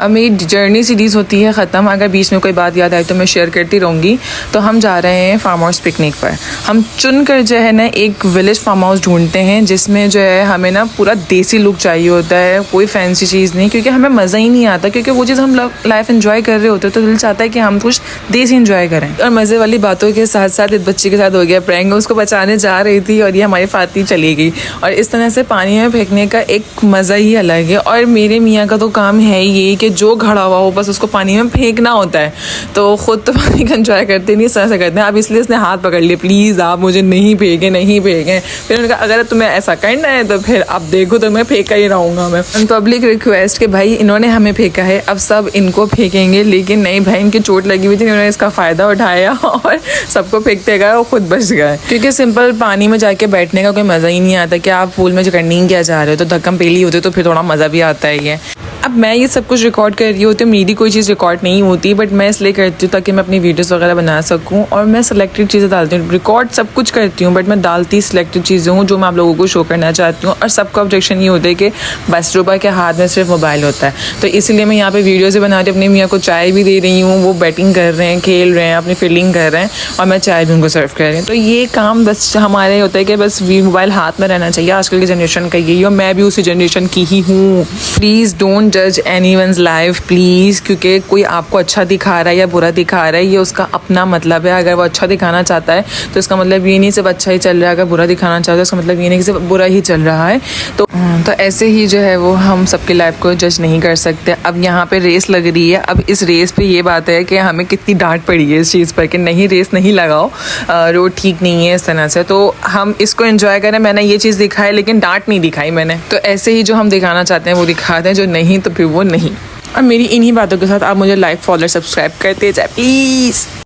अब मेरी journey series होती है ख़त्म। अगर बीच में कोई बात याद आए तो मैं शेयर करती रहूँगी। तो हम जा रहे हैं फार्म हाउस पिकनिक पर। हम चुन कर जो है ना एक विलेज फार्म हाउस ढूंढते हैं जिसमें जो है हमें ना पूरा देसी लुक चाहिए होता है, कोई फैंसी चीज़ नहीं, क्योंकि हमें मज़ा ही नहीं आता। क्योंकि वो चीज़ हम लाइफ एंजॉय कर रहे होते हैं तो दिल चाहता है कि हम कुछ देसी एंजॉय करें। और मज़े वाली बातों के साथ साथ एक बच्चे के साथ हो गया प्रैंक। उसको बचाने जा रही थी और ये हमारी फाती चली गई। और इस तरह से पानी में फेंकने का एक मज़ा ही अलग है। और मेरे मियाँ का तो काम है ये कि जो खड़ा हुआ हो बस उसको पानी में फेंकना होता है। तो ख़ुद तो पानी का एंजॉय करते नहीं, इस तरह से करते हैं। अब इसलिए इसने हाथ पकड़ लिया, प्लीज़ आप मुझे नहीं फेंकें, नहीं फेंकें। फिर उन्होंने कहा अगर तुम्हें ऐसा करना है तो फिर अब देखो तो मैं फेंका ही रहूँगा। मैं पब्लिक रिक्वेस्ट कि भाई इन्होंने हमें फेंका है, अब सब इनको फेंकेंगे। लेकिन नहीं भाई, इनकी चोट लगी हुई थी, इन्होंने इसका फ़ायदा उठाया और सबको फेंकते गए और ख़ुद बच गए। क्योंकि सिंपल पानी में जाके बैठने का कोई मज़ा ही नहीं आता कि आप पूल में जो करनी क्या जा रहे हो। तो धक्कम पेली होती तो फिर थोड़ा मज़ा भी आता है ये। अब मैं ये सब कुछ रिकॉर्ड कर रही होती, मेरी कोई चीज़ रिकॉर्ड नहीं होती, बट मैं इसलिए करती हूँ ताकि मैं अपनी वीडियोस वगैरह बना सकूँ। और मैं सिलेक्टेड चीज़ें डालती हूँ, रिकॉर्ड सब कुछ करती हूँ, बट मैं डालती सिलेक्टेड चीज़ें हूँ जो मैं आप लोगों को शो करना चाहती हूँ। और सबका ऑब्जेक्शन ये होता है कि बस रूबा के हाथ में सिर्फ मोबाइल होता है। तो इसीलिए मैं यहाँ पर वीडियोज़ बना रही हूँ, अपनी मियाँ को चाय भी दे रही हूँ, वो बैटिंग कर रहे हैं, खेल रहे हैं, अपनी फील्डिंग कर रहे हैं और मैं चाय भी उनको सर्व कर रही हूँ। तो ये काम बस हमारे होता है कि बस मोबाइल हाथ में रहना चाहिए। आजकल की जनरेशन का यही, और मैं भी उसी जनरेशन की ही हूँ। प्लीज़ डोंट जज एनीवन्स लाइफ प्लीज़, क्योंकि कोई आपको अच्छा दिखा रहा है या बुरा दिखा रहा है ये उसका अपना मतलब है। अगर वो अच्छा दिखाना चाहता है तो इसका मतलब ये नहीं सिर्फ अच्छा ही चल रहा है, अगर बुरा दिखाना चाहता है इसका मतलब ये नहीं कि सिर्फ बुरा ही चल रहा है। तो ऐसे ही जो है वो हम सबकी लाइफ को जज नहीं कर सकते। अब यहाँ पे रेस लग रही है। अब इस रेस पे ये बात है कि हमें कितनी डांट पड़ी है इस चीज़ पर कि नहीं रेस नहीं लगाओ, रोड ठीक नहीं है इस तरह से। तो हम इसको एंजॉय करें, मैंने ये चीज़ दिखाई लेकिन डांट नहीं दिखाई मैंने। तो ऐसे ही जो हम दिखाना चाहते हैं वो दिखाते हैं, जो नहीं तो फिर वो नहीं। और मेरी इन्हीं बातों के साथ आप मुझे लाइक, फॉलो, सब्सक्राइब करते जाए प्लीज़।